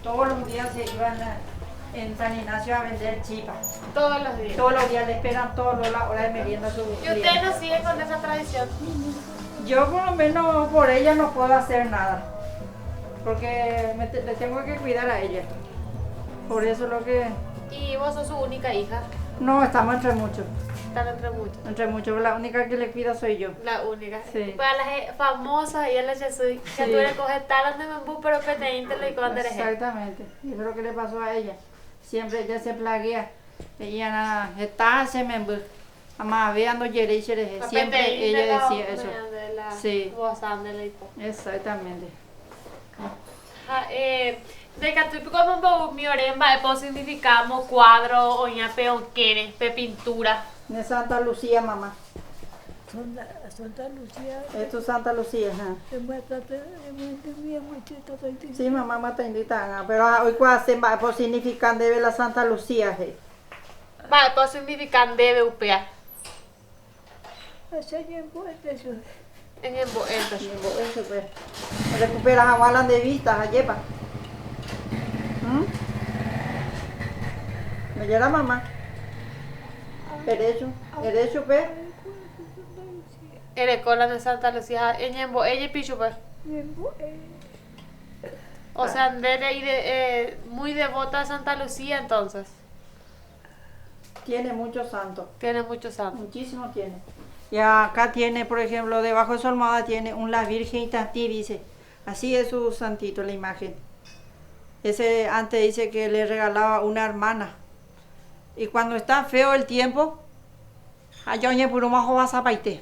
Todos los días se iban en San Ignacio a vender chipas. Todos los días. Todos los días le esperan todas las horas de merienda a su ¿Y ustedes no siguen con esa tradición? Yo por lo menos por ella no puedo hacer nada. Porque le tengo que cuidar a ella. Por eso lo que... ¿Y vos sos su única hija? No, estamos entre muchos. Están entre muchos. Entre muchos. La única que le cuida soy yo. La única. Sí. Para las famosas, y ella soy que Sí. tú le coges talas de membú, pero peteín lo y cuando eres. Exactamente. Eso es lo que le pasó a ella. Siempre ella se plaguea. Ella está se me ama veando yere siempre ella decía eso. Sí. Exactamente. De que tú como mi oremba pues significamos cuadro o ya peonqueres, pe pintura. De Santa Lucía, mamá. Santa Lucía. Esto es Santa Lucía, ajá. Sí, mamá mata indita, pero hoy cuando se va por significar debe la Santa Lucía, Vale, pues significan debe upea. En el boeto. Eso pues. Recuperas agualan de vista, ayepa. ¿Me llega mamá? Derecho, pues. Eres cola de Santa Lucía, en el ella pichu pues. O sea, muy devota a Santa Lucía entonces. Tiene muchos santos. Tiene muchos santos. Muchísimo tiene. Y acá tiene, por ejemplo, debajo de su almohada tiene la Virgen Itatí, dice. Así es su santito, la imagen. Ese antes dice que le regalaba una hermana. Y cuando está feo el tiempo, allá oye puro majo vas a paite.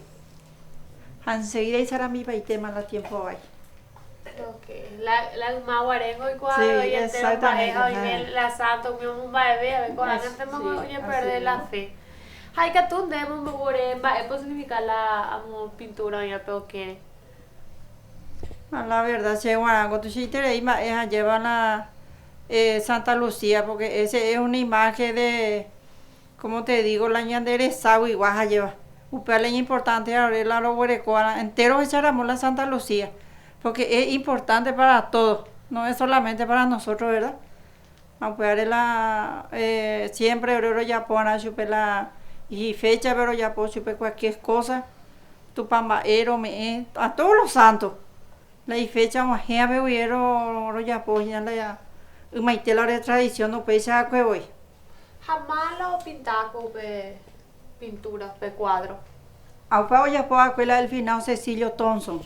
Enseguida hicieron mi paite más la tiempo ahí. Okay. La maguarengo y cuadro Sí, y exactamente, y la santo mi un bebé a ver cuando tenemos oye perder la fe. Hay que tú demos mogoremba es significar la amo pintura ya pero que La verdad, si guarango tu chitere lleva la Santa Lucía porque ese es una imagen de, como te digo, la ñandere sago y guaja lleva. Upea es importante ahora la roborecoa entero echaremos la Santa Lucía porque es importante para todos, no es solamente para nosotros, ¿verdad? Upea la siempre orero ya pona chupe la y fecha pero ya puedo chupe cualquier cosa tu pambaero me a todos los santos la fecha más ya veo ya puedo ya la maite la tradición no pesa que voy jamás lo pintaco pe pintura pe cuadro. Aupa ya puedo escuela del final Cecilio Thompson.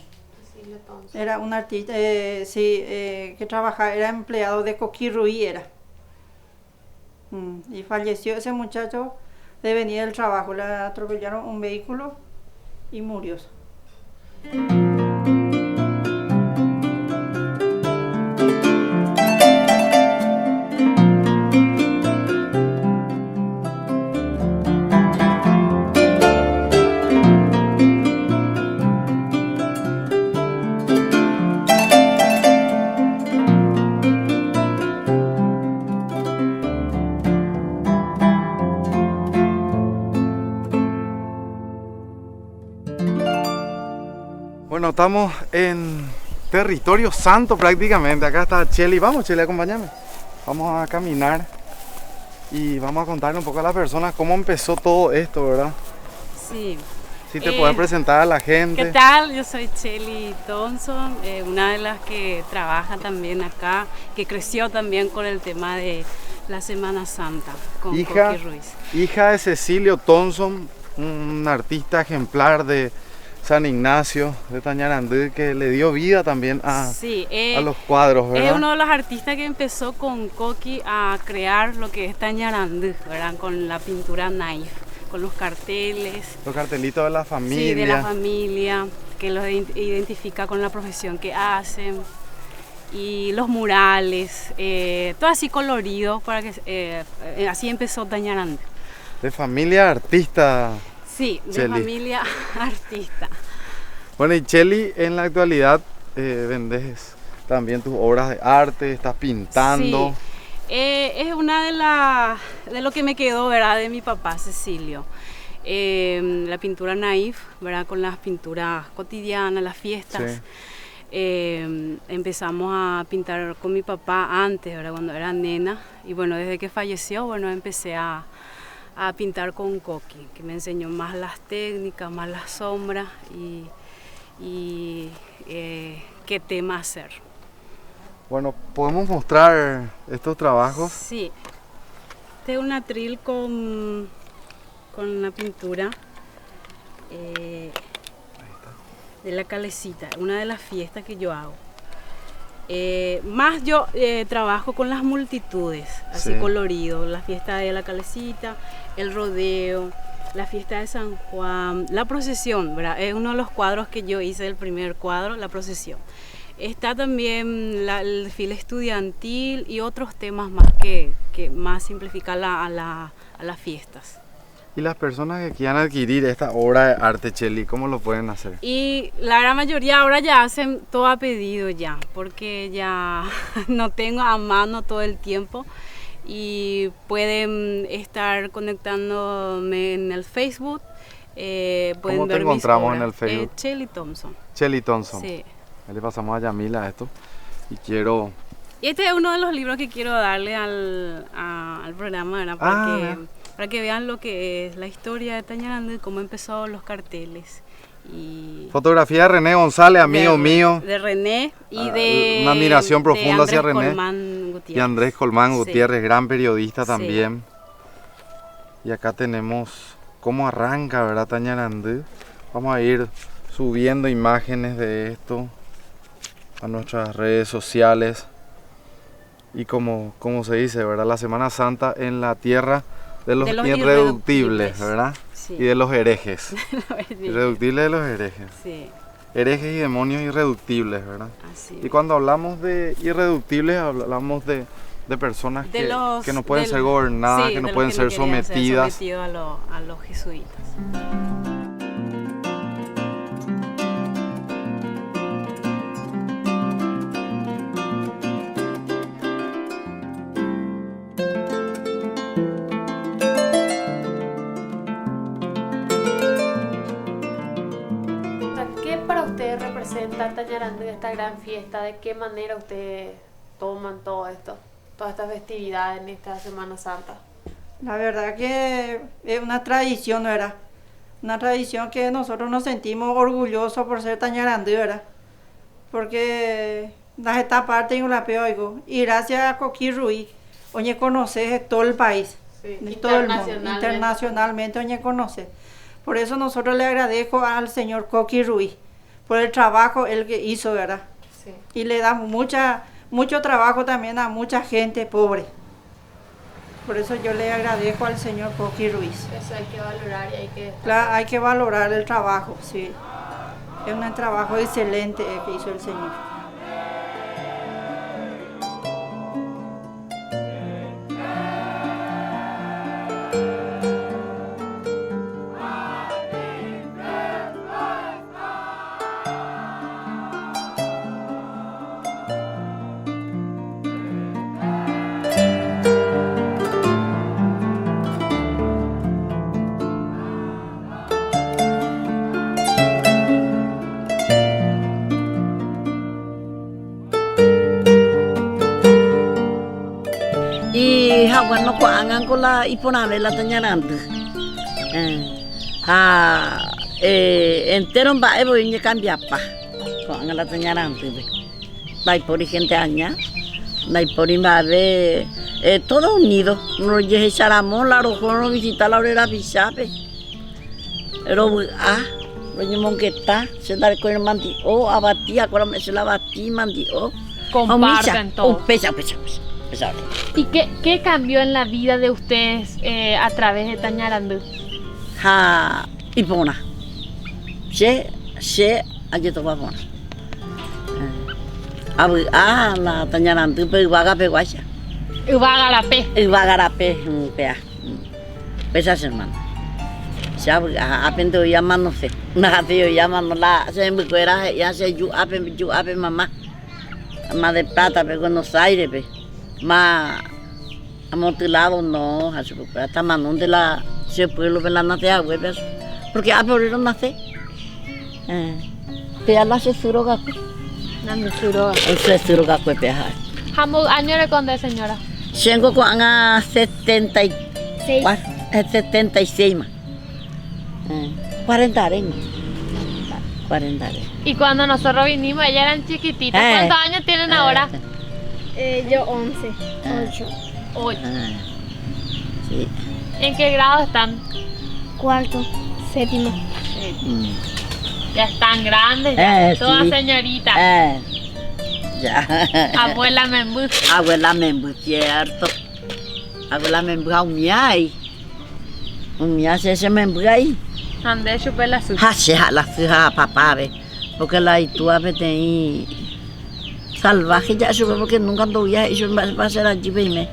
Era un artista que trabajaba, era empleado de Coquirruí era. Y falleció ese muchacho de venir del trabajo, le atropellaron un vehículo y murió. Bueno, estamos en territorio santo prácticamente. Acá está Cheli. Vamos, Cheli, acompáñame. Vamos a caminar y vamos a contarle un poco a las personas cómo empezó todo esto, ¿verdad? Sí. Si te puedes presentar a la gente. ¿Qué tal? Yo soy Cheli Thompson, una de las que trabaja también acá, que creció también con el tema de la Semana Santa, con Coqui Ruiz. Hija de Cecilio Thompson, un artista ejemplar de San Ignacio de Tañarandí, que le dio vida también a los cuadros, ¿verdad? Es uno de los artistas que empezó con Coqui a crear lo que es Tañarandí, ¿verdad? Con la pintura naif, con los carteles. Los cartelitos de la familia. Sí, de la familia, que los identifica con la profesión que hacen. Y los murales, todo así colorido, para que así empezó Tañarandí. De familia artista. Sí, de Cheli. familia artista. Bueno, y Cheli, en la actualidad vendes también tus obras de arte, estás pintando. Sí, es de lo que me quedó, ¿verdad? De mi papá, Cecilio. La pintura naif, ¿verdad? Con las pinturas cotidianas, las fiestas. Sí. Empezamos a pintar con mi papá antes, ¿verdad? Cuando era nena. Y bueno, desde que falleció, bueno, empecé a pintar con Coqui, que me enseñó más las técnicas, más las sombras y qué tema hacer. Bueno, ¿podemos mostrar estos trabajos? Sí, este es un atril con una pintura de la calecita, una de las fiestas que yo hago. Más yo trabajo con las multitudes, así Sí. colorido, la fiesta de la calecita, el rodeo, la fiesta de San Juan, la procesión, ¿verdad? Es uno de los cuadros que yo hice, el primer cuadro, la procesión. Está también el desfile estudiantil y otros temas más que más simplifican a las fiestas. Y las personas que quieran adquirir esta obra de arte, Cheli, ¿cómo lo pueden hacer? Y la gran mayoría ahora ya hacen todo a pedido ya, porque ya no tengo a mano todo el tiempo y pueden estar conectándome en el Facebook. Pueden ¿Cómo te ver encontramos mis en obras. el Facebook? Cheli Thompson. Cheli Thompson. Sí. Ahí le pasamos a Yamila esto. Y quiero... Y este es uno de los libros que quiero darle al programa, ¿verdad? Para que vean lo que es la historia de Tañarandí, cómo empezó los carteles. Y Fotografía de René González, amigo mío. De René y de... Una admiración profunda hacia Andrés René. Colmán Gutiérrez. Y Andrés Colmán Sí. Gutiérrez, gran periodista Sí. también. Y acá tenemos cómo arranca, ¿verdad, Tañarandí? Vamos a ir subiendo imágenes de esto a nuestras redes sociales. Y como se dice, ¿verdad? La Semana Santa en la tierra de los irreductibles, ¿verdad? Sí. Y de los herejes. Irreductibles. Irreductibles de los herejes. Sí, Herejes y demonios irreductibles, ¿verdad? así. Y cuando hablamos de irreductibles, hablamos de personas que no pueden ser gobernadas, sí, que no de los pueden ser querían sometidas. sometidos a los jesuitas. ¿Qué para ustedes representa Tañarandí, esta gran fiesta? ¿De qué manera ustedes toman todo esto, todas estas festividades en esta Semana Santa? La verdad que es una tradición, ¿verdad? Una tradición que nosotros nos sentimos orgullosos por ser Tañarandí, ¿verdad? Porque las esta parte en la peo y gracias a Coqui Ruiz, hoy conoces todo el país, Sí, de todo el mundo, internacionalmente. internacionalmente hoy conoces. Por eso nosotros le agradezco al señor Coqui Ruiz por el trabajo él que hizo, ¿verdad? Sí. Y le da mucho trabajo también a mucha gente pobre. Por eso yo le agradezco al señor Coqui Ruiz. Eso hay que valorar y hay que destacar. Claro, hay que valorar el trabajo, sí. Es un trabajo excelente que hizo el señor. angan con la iponave la tañarante. Entero va voy a cambiar pa. Con la tañarante. Va por gente aña. Va por invade. Todo unido. No llegue Charamón, la rojo no visita la obrera Bichape. Pero Roño Monqueta, se da con el mandio, abatía, con la se la batí, mandio. Comparten todo. Pesa. ¿Y qué cambió en la vida de ustedes a través de Tañarandú? Ipona. Se, allí toma bona. La Tañarandú, pero vaga peguacha. Ivagarape, pea. Pesas hermano. Apendo llamándose, una tío llamándola, se me fuera, ya se yo ape mamá, más de plata, pero Buenos Aires, más amotilado no, así que hasta manón de la, se pueblo de la nace agua, porque a por nace, te la se suroga, se suroga peaja. ¿Hamos años de conde, señora? Tengo con 76 más. 40 años. Y cuando nosotros vinimos, ellas eran chiquititas. ¿Cuántos años tienen ahora? Yo 11, 8. Sí. ¿En qué grado están? Cuarto, séptimo. Ya están grandes, ya. Todas sí. señoritas. Ya. Abuela Membú. Abuela Membú, cierto. Abuela Membú, se Membú ahí. Ande chupé la suya. La suya, papá, porque la itúa tem salvaje ya sube porque nunca anduvía y yo va a ser allí veime.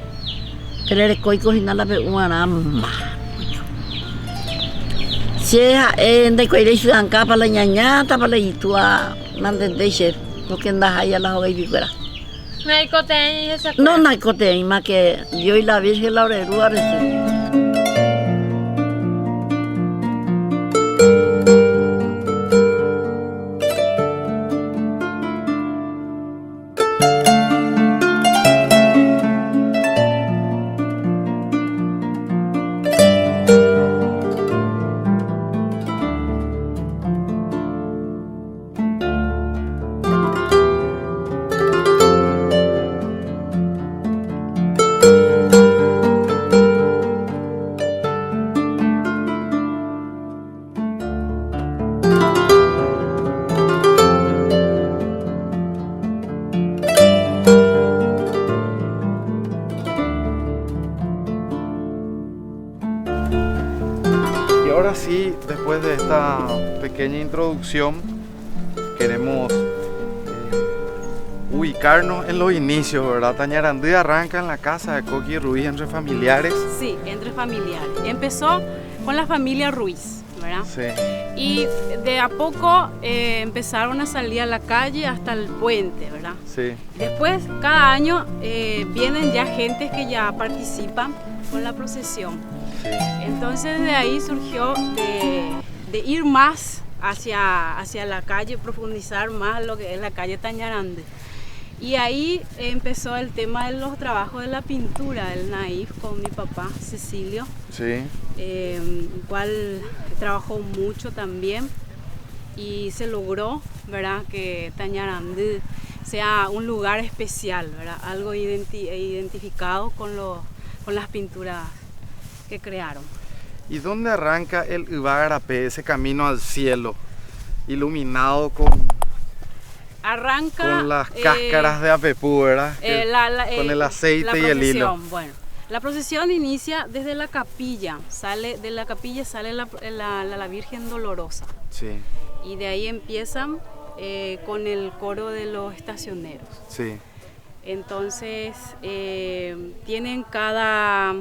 Pero el coi cocina la una mamá. Si de coi su anca para la ñañata para la itúa manden de chef porque anda allá la joven vicuera. No hay coteña y esa. No hay coteña más que yo y la Virgen la orerúa recién. Ahora sí, después de esta pequeña introducción, queremos ubicarnos en los inicios, ¿verdad? Tañarandú arranca en la casa de Coqui Ruiz entre familiares. Sí, entre familiares. Empezó con la familia Ruiz, ¿verdad? Sí. Y de a poco empezaron a salir a la calle hasta el puente, ¿verdad? Sí. Después, cada año vienen ya gentes que ya participan con la procesión. Sí. Entonces de ahí surgió de ir más hacia la calle, profundizar más lo que es la calle Tañarandú. Y ahí empezó el tema de los trabajos de la pintura, el naif con mi papá Cecilio, Sí. el cual trabajó mucho también y se logró, ¿verdad?, que Tañarandú sea un lugar especial, ¿verdad?, algo identificado con las pinturas que crearon. ¿Y dónde arranca el Ivagarape, ese camino al cielo, iluminado con las cáscaras de apepú, ¿verdad? Con el aceite y el hilo? Bueno, la procesión inicia desde la capilla, de la capilla sale la Virgen Dolorosa. Sí. Y de ahí empiezan con el coro de los estacioneros. Sí. Entonces tienen cada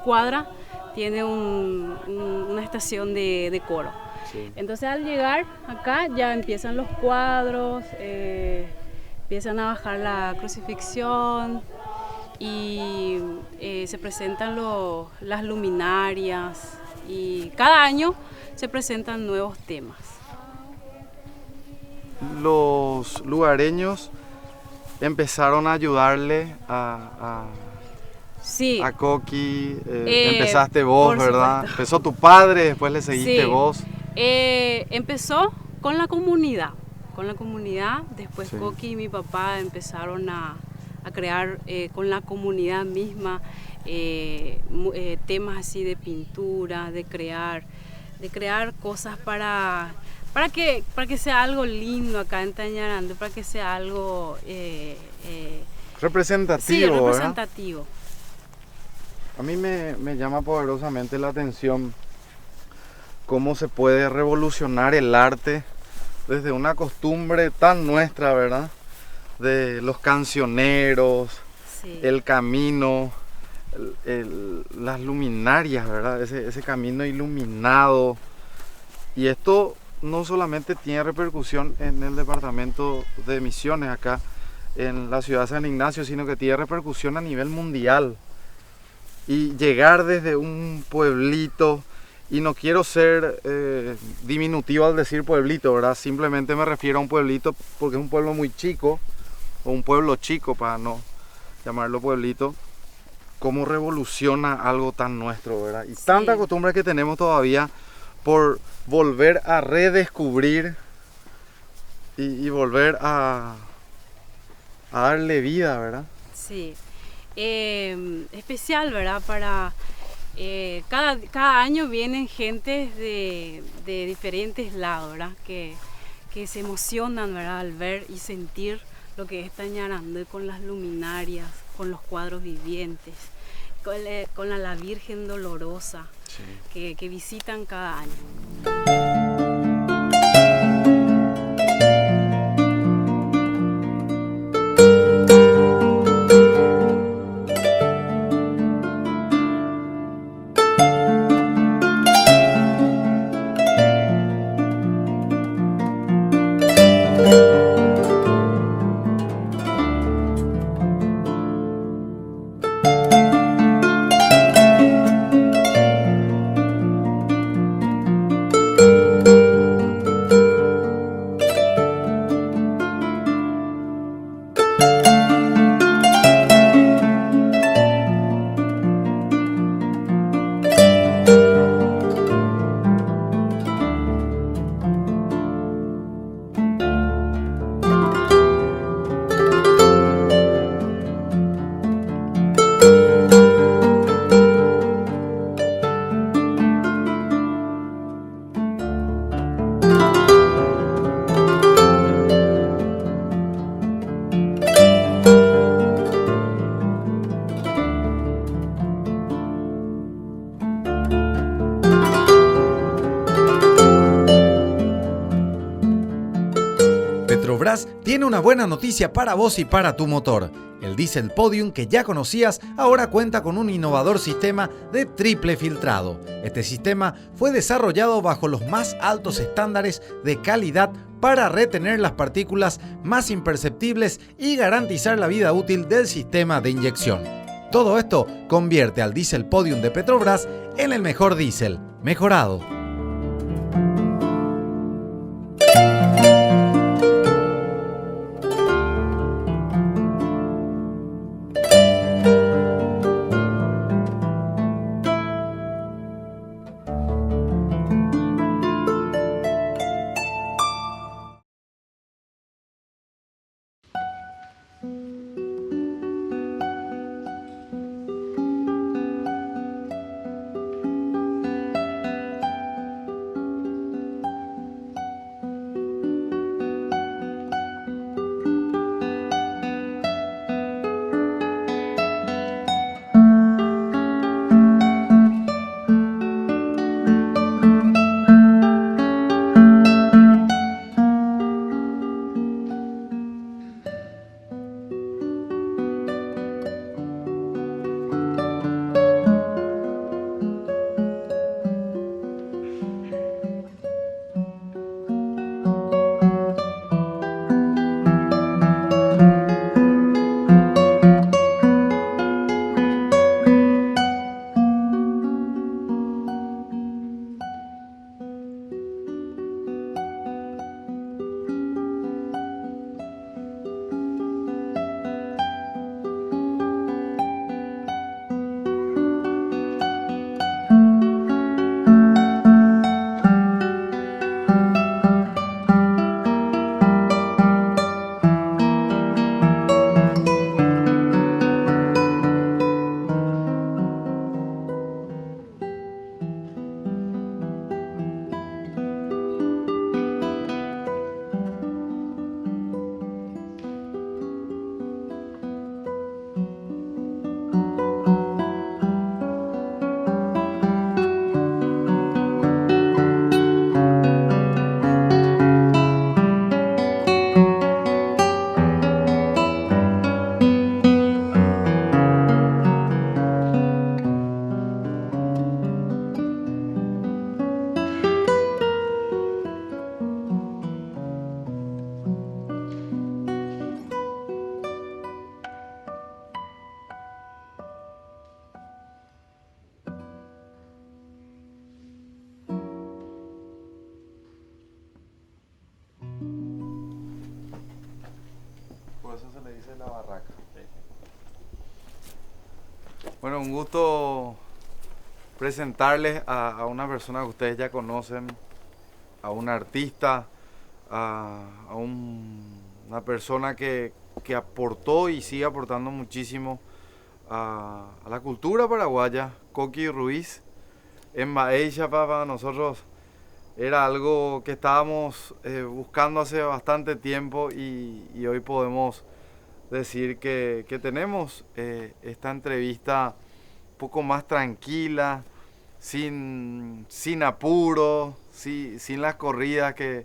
cuadra tiene una estación de coro. Sí. Entonces al llegar acá ya empiezan los cuadros, empiezan a bajar la crucifixión y se presentan las luminarias y cada año se presentan nuevos temas. Los lugareños empezaron a ayudarle a Sí. a Coqui? Empezaste vos, por ¿verdad? supuesto. Empezó tu padre, después le seguiste Sí. vos. Empezó con la comunidad, después Sí. Coqui y mi papá empezaron a crear con la comunidad misma temas así de pintura, de crear cosas para que sea algo lindo acá en Tañarandú, para que sea algo Representativo, ¿verdad? representativo. A mí me llama poderosamente la atención cómo se puede revolucionar el arte desde una costumbre tan nuestra, ¿verdad? De los cancioneros, Sí. el camino, las luminarias, ¿verdad? Ese camino iluminado. Y esto no solamente tiene repercusión en el departamento de Misiones acá, en la ciudad de San Ignacio, sino que tiene repercusión a nivel mundial. Y llegar desde un pueblito, y no quiero ser diminutivo al decir pueblito, ¿verdad? Simplemente me refiero a un pueblito porque es un pueblo muy chico, o un pueblo chico para no llamarlo pueblito, cómo revoluciona algo tan nuestro, ¿verdad? Y Sí. tanta costumbre que tenemos todavía por volver a redescubrir y volver a darle vida, ¿verdad? Sí, especial, ¿verdad? Para cada año vienen gentes de diferentes lados, ¿verdad? Que se emocionan, ¿verdad? Al ver y sentir lo que es Tañarandú con las luminarias, con los cuadros vivientes, con la Virgen Dolorosa Sí. que visitan cada año. Petrobras tiene una buena noticia para vos y para tu motor. El Diesel Podium que ya conocías ahora cuenta con un innovador sistema de triple filtrado. Este sistema fue desarrollado bajo los más altos estándares de calidad para retener las partículas más imperceptibles y garantizar la vida útil del sistema de inyección. Todo esto convierte al Diesel Podium de Petrobras en el mejor diésel, mejorado. Bueno, un gusto presentarles a una persona que ustedes ya conocen, a un artista, una persona que aportó y sigue aportando muchísimo a la cultura paraguaya, Coqui Ruiz. En Baella, para nosotros era algo que estábamos buscando hace bastante tiempo y hoy podemos decir que tenemos esta entrevista un poco más tranquila, sin apuro, sin las corridas que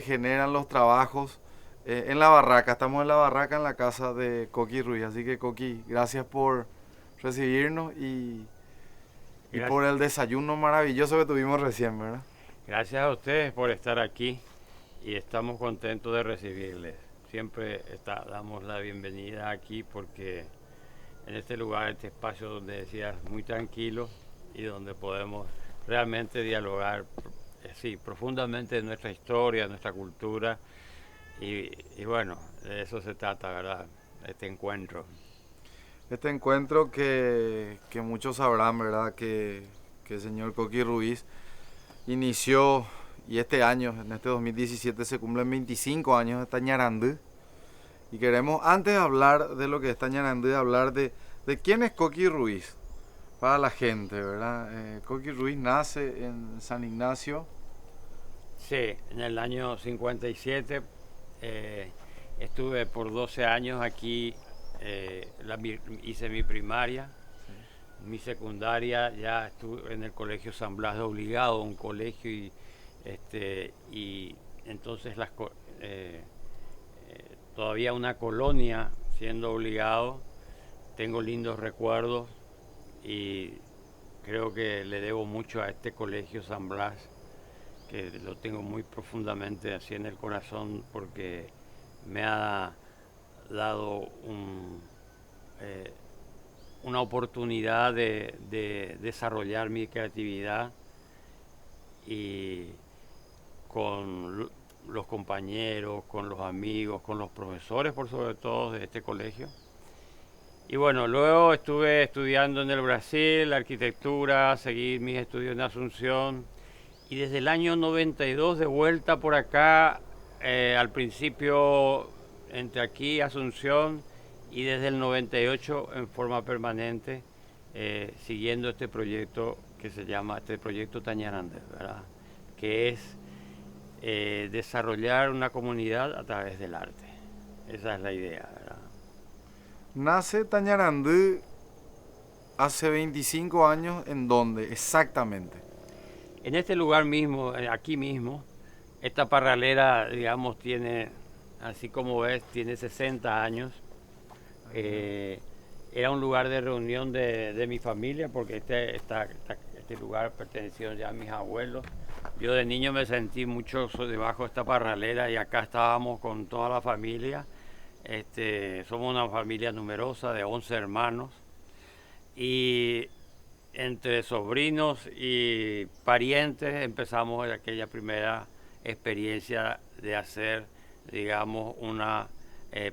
generan los trabajos. En la barraca, estamos en la barraca en la casa de Coqui Ruiz, así que Coqui, gracias por recibirnos y por el desayuno maravilloso que tuvimos recién, ¿verdad? Gracias a ustedes por estar aquí y estamos contentos de recibirles. Siempre damos la bienvenida aquí porque en este lugar, este espacio donde decías, muy tranquilo y donde podemos realmente dialogar profundamente de nuestra historia, nuestra cultura y bueno, de eso se trata, ¿verdad? Este encuentro. Este encuentro que muchos sabrán, ¿verdad? Que el señor Coqui Ruiz inició, y este año, en este 2017, se cumplen 25 años de Tañarandú. Y queremos, antes de hablar de lo que es Tañarandú, hablar de quién es Coqui Ruiz para la gente, ¿verdad? Coqui Ruiz nace en San Ignacio. Sí, en el año 57 estuve por 12 años aquí. Hice mi primaria, mi secundaria, ya estuve en el colegio San Blas de obligado, un colegio y entonces todavía una colonia siendo obligado. Tengo lindos recuerdos y creo que le debo mucho a este colegio San Blas, que lo tengo muy profundamente así en el corazón porque me ha dado una oportunidad de desarrollar mi creatividad y con los compañeros, con los amigos, con los profesores por sobre todo de este colegio. Y bueno, luego estuve estudiando en el Brasil arquitectura, seguí mis estudios en Asunción y desde el año 92 de vuelta por acá, al principio entre aquí Asunción y desde el 98 en forma permanente siguiendo este proyecto que se llama proyecto Tañarandú, ¿verdad? Que es desarrollar una comunidad a través del arte. Esa es la idea, ¿verdad? Nace Tañarandú hace 25 años, ¿en dónde exactamente? En este lugar mismo, aquí mismo, esta parralera, digamos, tiene, así como ves, tiene 60 años. Era un lugar de reunión de mi familia, porque este lugar perteneció ya a mis abuelos. Yo de niño me sentí mucho debajo de esta parralera y acá estábamos con toda la familia. Somos una familia numerosa de 11 hermanos y entre sobrinos y parientes empezamos aquella primera experiencia de hacer, digamos, una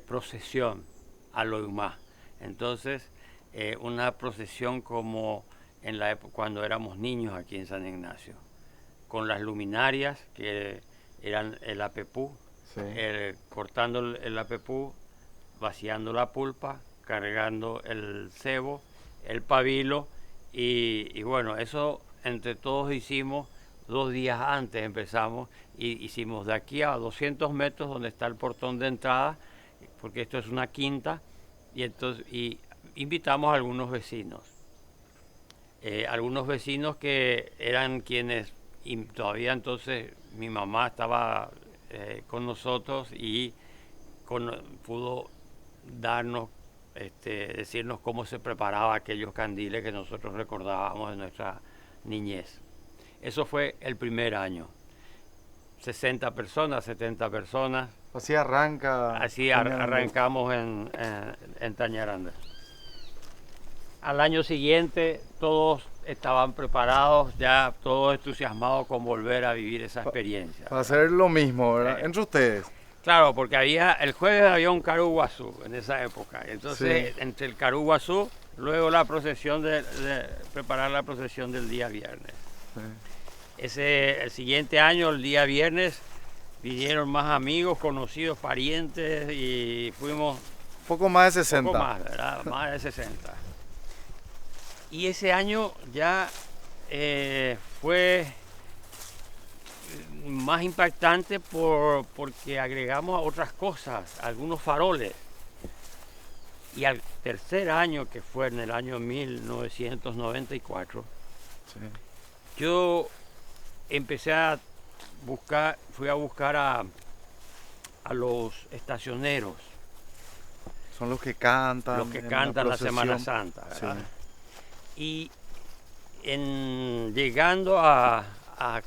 procesión a lo humá. Entonces, una procesión como en la época cuando éramos niños aquí en San Ignacio, con las luminarias que eran el apepú, sí. Cortando el apepú, vaciando la pulpa, cargando el cebo, el pabilo y bueno, eso entre todos hicimos 2 días antes empezamos y hicimos de aquí a 200 metros donde está el portón de entrada, porque esto es una quinta, y invitamos a algunos vecinos que eran quienes, y todavía entonces mi mamá estaba con nosotros y pudo darnos, decirnos cómo se preparaba aquellos candiles que nosotros recordábamos de nuestra niñez. Eso fue el primer año. 60 personas, 70 personas. Así arranca. Así arrancamos en Tañarandú. Al año siguiente todos estaban preparados, ya todos entusiasmados con volver a vivir esa experiencia. Para hacer lo mismo, ¿verdad? Entre ustedes. Claro, porque el jueves había un Caruguazú en esa época. Entonces, sí. Entre el Caruguazú luego la procesión preparar la procesión del día viernes. El siguiente año, el día viernes, vinieron más amigos, conocidos, parientes y fuimos... Poco más de 60. Poco más, ¿verdad? Más de 60. Y ese año ya fue más impactante porque agregamos otras cosas, algunos faroles. Y al tercer año, que fue en el año 1994, sí, yo empecé a buscar, fui a buscar a los estacioneros. Son los que cantan. Los que cantan la Semana Santa, ¿verdad? Sí. Y llegando a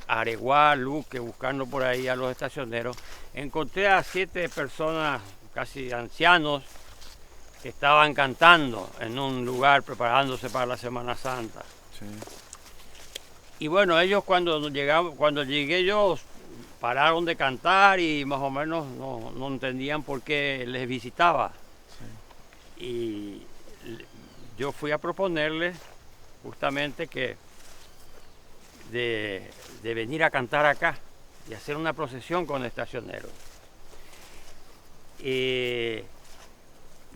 Areguá, Luque, buscando por ahí a los estacioneros, encontré a 7 personas, casi ancianos, que estaban cantando en un lugar preparándose para la Semana Santa. Sí. Y bueno, ellos cuando llegué yo, pararon de cantar y más o menos no entendían por qué les visitaba. Sí. Y yo fui a proponerles justamente que de venir a cantar acá y hacer una procesión con estacioneros.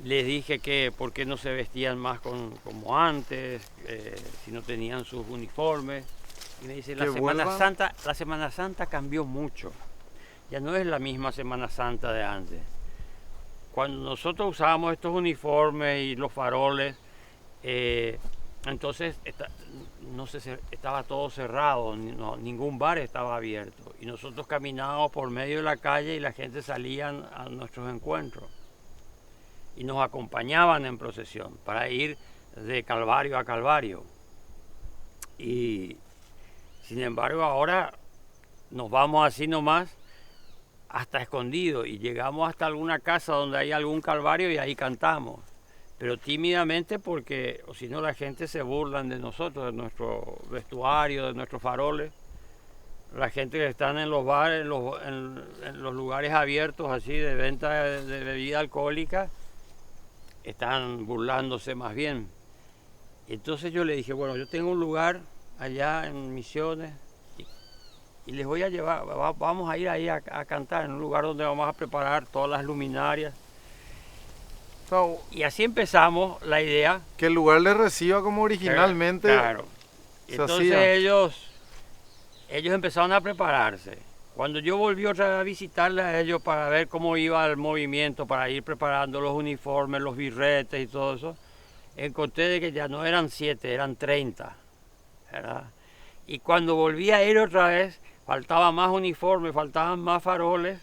Les dije que por qué no se vestían más como antes, si no tenían sus uniformes. Y me dice, la Semana Santa cambió mucho. Ya no es la misma Semana Santa de antes. Cuando nosotros usábamos estos uniformes y los faroles, entonces estaba todo cerrado, ningún bar estaba abierto. Y nosotros caminábamos por medio de la calle y la gente salía a nuestros encuentros. Y nos acompañaban en procesión para ir de Calvario a Calvario. Y sin embargo ahora nos vamos así nomás hasta escondido y llegamos hasta alguna casa donde hay algún Calvario y ahí cantamos. Pero tímidamente porque o si no la gente se burlan de nosotros, de nuestro vestuario, de nuestros faroles. La gente que están en los bares, en los lugares abiertos así de venta de bebida alcohólica, están burlándose más bien. Y entonces yo le dije, bueno, yo tengo un lugar allá en Misiones y les voy a llevar, vamos a ir ahí a cantar en un lugar donde vamos a preparar todas las luminarias. Y así empezamos la idea. Que el lugar les reciba como originalmente. Claro. Y entonces ellos empezaron a prepararse. Cuando yo volví otra vez a visitarles a ellos para ver cómo iba el movimiento, para ir preparando los uniformes, los birretes y todo eso, encontré de que ya no eran 7, eran 30, ¿verdad? Y cuando volví a ir otra vez, faltaba más uniformes, faltaban más faroles,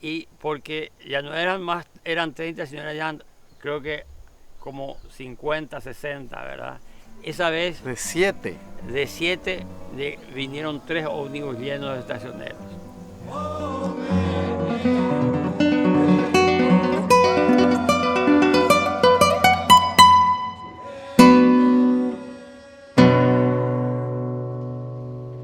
y porque ya no eran 30, sino eran, creo que como 50, 60, ¿verdad? Esa vez... De 7. De 7 vinieron 3 ómnibus llenos de estacioneros.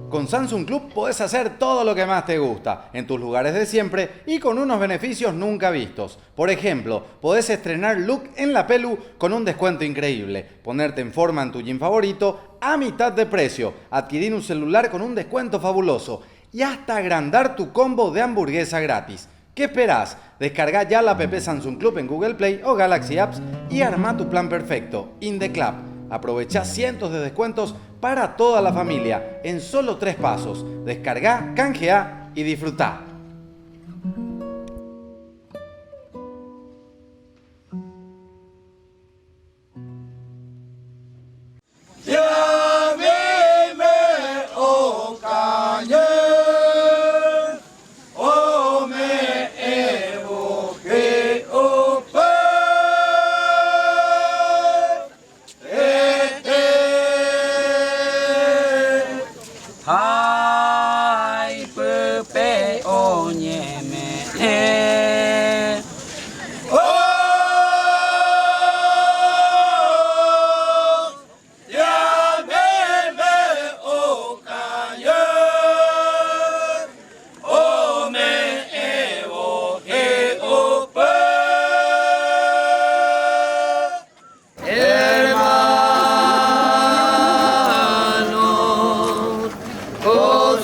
Con Samsung Club podés hacer todo lo que más te gusta, en tus lugares de siempre y con unos beneficios nunca vistos. Por ejemplo, podés estrenar look en la Pelu con un descuento increíble, ponerte en forma en tu gym favorito a mitad de precio, adquirir un celular con un descuento fabuloso y hasta agrandar tu combo de hamburguesa gratis. ¿Qué esperás? Descarga ya la app Samsung Club en Google Play o Galaxy Apps y arma tu plan perfecto. In the Club. Aprovecha cientos de descuentos para toda la familia en solo 3 pasos. Descarga, canjea y disfruta.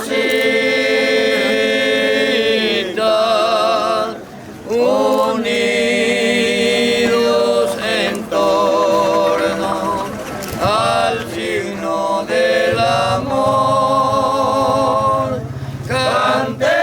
cositas unidos en torno al signo del amor. Canté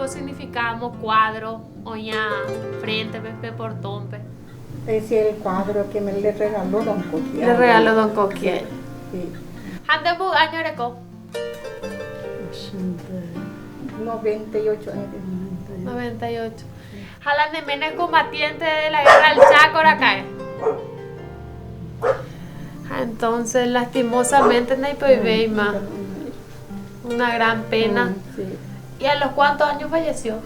significamos cuadro, oña, frente, pepe, portón. Es el cuadro que me le regaló Don Coquiel. Le regaló Don Coquiel. Sí. ¿Ande bu año reco? 98 años. 98. Jalan de Mena es combatiente de la guerra del Chaco, acá. Entonces, lastimosamente, no hay más. Una gran pena. Sí. ¿Y a los cuántos años falleció?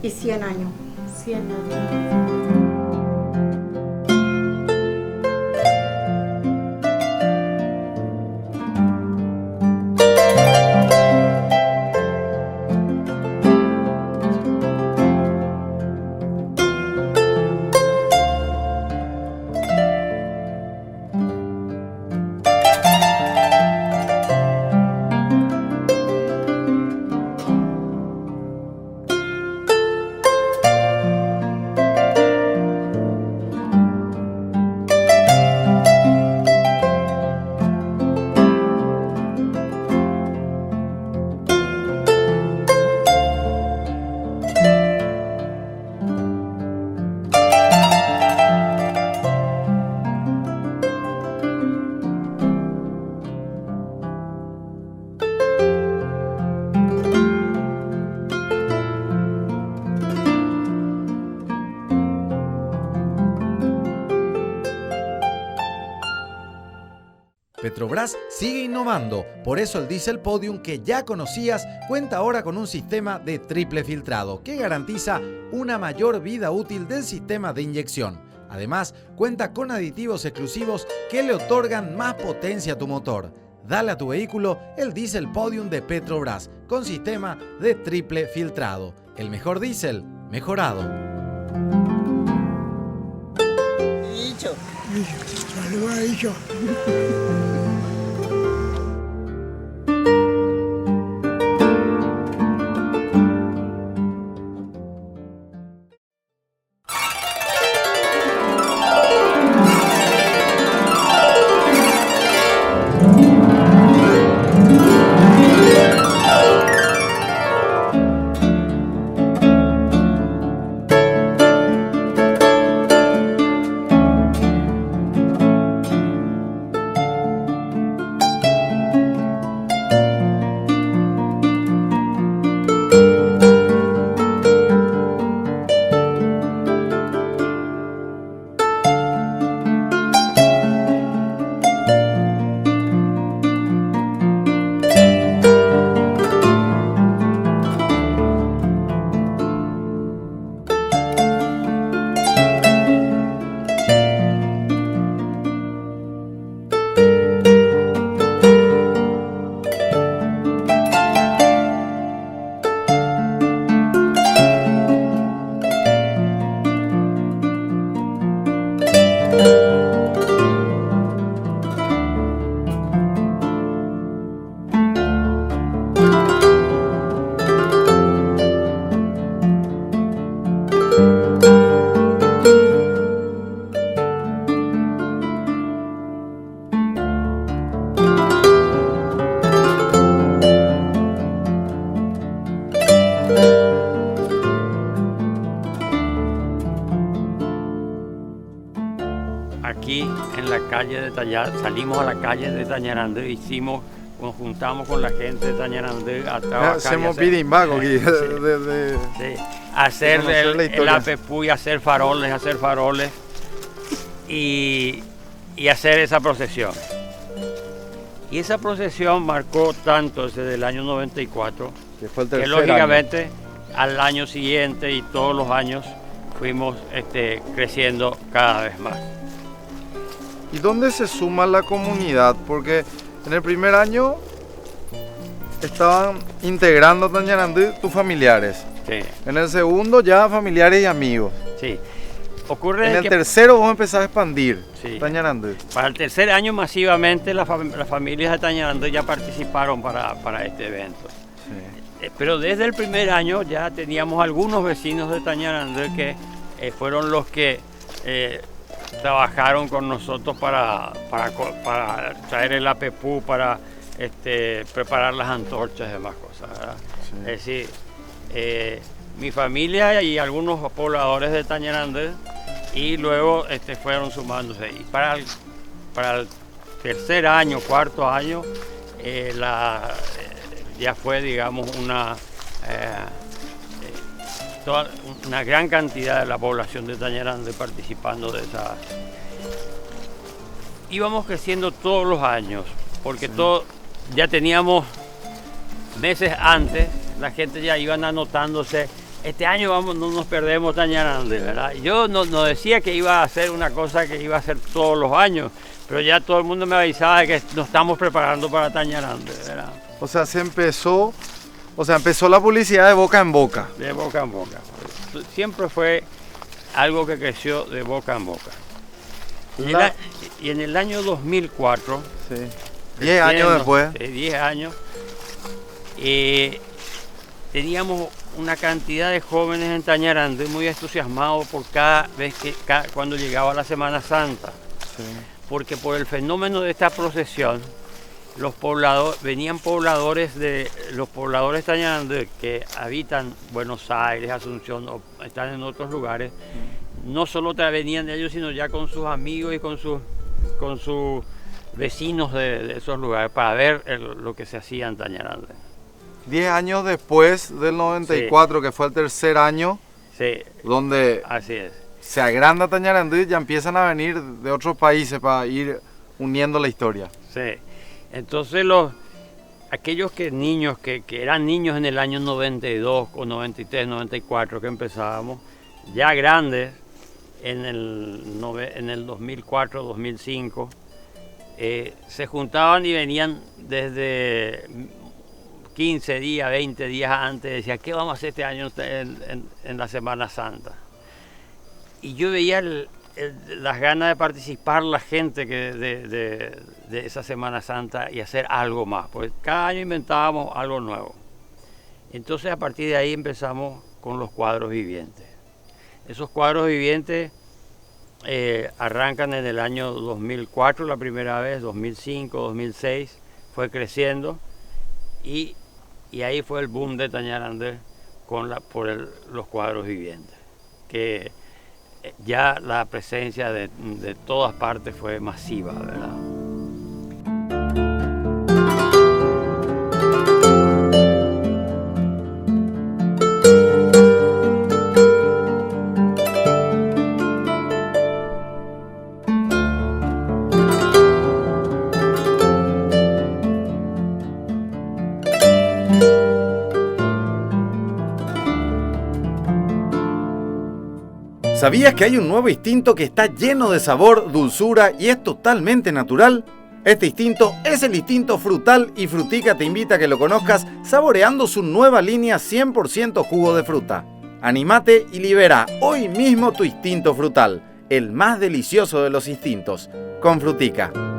Y 100 años. 100 años. Petrobras sigue innovando, por eso el Diesel Podium que ya conocías cuenta ahora con un sistema de triple filtrado que garantiza una mayor vida útil del sistema de inyección. Además, cuenta con aditivos exclusivos que le otorgan más potencia a tu motor. Dale a tu vehículo el Diesel Podium de Petrobras con sistema de triple filtrado. El mejor diésel mejorado. Aquí en la calle de Tañarandé, salimos a la calle de Tañarandé, nos juntamos con la gente de Tañarandé a trabajar. Hacemos pirimbago aquí. Hacer el APPU y hacer faroles y hacer esa procesión. Y esa procesión marcó tanto desde el año 94 que lógicamente al año siguiente y todos los años fuimos creciendo cada vez más. ¿Y dónde se suma la comunidad? Porque en el primer año estaban integrando Tañarandé tus familiares. Sí. En el segundo ya familiares y amigos. Sí. En el tercero vos empezás a expandir Tañarandé. Para el tercer año masivamente las familias de Tañarandé ya participaron para este evento. Sí. Pero desde el primer año ya teníamos algunos vecinos de Tañarandé que fueron los que trabajaron con nosotros para traer el APPU, para preparar las antorchas y demás cosas, ¿verdad? Sí. Es decir, mi familia y algunos pobladores de Tañarandé y luego fueron sumándose. Y para el tercer año, cuarto año, ya fue, digamos, una gran cantidad de la población de Tañarandé participando de esa. Íbamos creciendo todos los años, porque ya teníamos meses antes, la gente ya iban anotándose. Este año no nos perdemos Tañarandé, ¿verdad? Yo no decía que iba a hacer una cosa que iba a hacer todos los años, pero ya todo el mundo me avisaba de que nos estamos preparando para Tañarandé, ¿verdad? O sea, empezó la publicidad de boca en boca. De boca en boca. Siempre fue algo que creció de boca en boca. Y en el año 2004, 10 años después, 10 años, teníamos una cantidad de jóvenes en Tañarandé muy entusiasmados por cada vez cuando llegaba la Semana Santa. Sí. Porque por el fenómeno de esta procesión, venían pobladores de Tañarandé que habitan Buenos Aires, Asunción, o están en otros lugares. No solo venían de ellos, sino ya con sus amigos y con sus vecinos de esos lugares para ver lo que se hacía en Tañarandé. 10 años después del 94, que fue el tercer año, donde así es. Se agranda Tañarandé, ya empiezan a venir de otros países para ir uniendo la historia. Sí. Entonces aquellos niños que eran niños en el año 92 o 93, 94 que empezábamos, ya grandes en el 2004, 2005, se juntaban y venían desde 15 días, 20 días antes, decían, ¿qué vamos a hacer este año en la Semana Santa? Y yo veía las ganas de participar la gente de esa Semana Santa y hacer algo más, porque cada año inventábamos algo nuevo. Entonces a partir de ahí empezamos con los cuadros vivientes. Esos cuadros vivientes arrancan en el año 2004 la primera vez, 2005, 2006, fue creciendo y ahí fue el boom de Tañarandé por los cuadros vivientes, que ya la presencia de todas partes fue masiva, ¿verdad? ¿Sabías que hay un nuevo instinto que está lleno de sabor, dulzura y es totalmente natural? Este instinto es el instinto frutal y Frutica te invita a que lo conozcas saboreando su nueva línea 100% jugo de fruta. Anímate y libera hoy mismo tu instinto frutal, el más delicioso de los instintos, con Frutica.